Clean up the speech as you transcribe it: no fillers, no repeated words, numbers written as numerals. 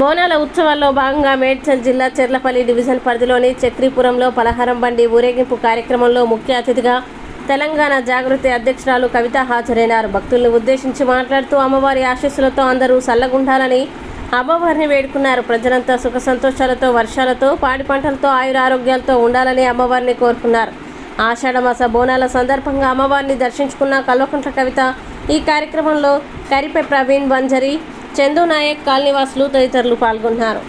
బోనాల ఉత్సవాల్లో భాగంగా మేడ్చల్ జిల్లా చెర్లపల్లి డివిజన్ పరిధిలోని చక్రీపురంలో పలహారం బండి ఊరేగింపు కార్యక్రమంలో ముఖ్య అతిథిగా తెలంగాణ జాగృతి అధ్యక్షురాలు కవిత హాజరైనారు. భక్తులను ఉద్దేశించి మాట్లాడుతూ అమ్మవారి ఆశీస్సులతో అందరూ సల్లగుండాలని అమ్మవారిని వేడుకున్నారు. ప్రజలంతా సుఖ సంతోషాలతో, వర్షాలతో, పాడి పంటలతో, ఆయురారోగ్యాలతో ఉండాలని అమ్మవారిని కోరుకున్నారు. ఆషాఢమాస బోనాల సందర్భంగా అమ్మవారిని దర్శించుకున్న కల్వకుంట్ల కవిత ఈ కార్యక్రమంలో కరిపే ప్రవీణ్ బంజరి, చందు నాయక్, కాలనీవాసులు తదితరులు పాల్గొన్నారు.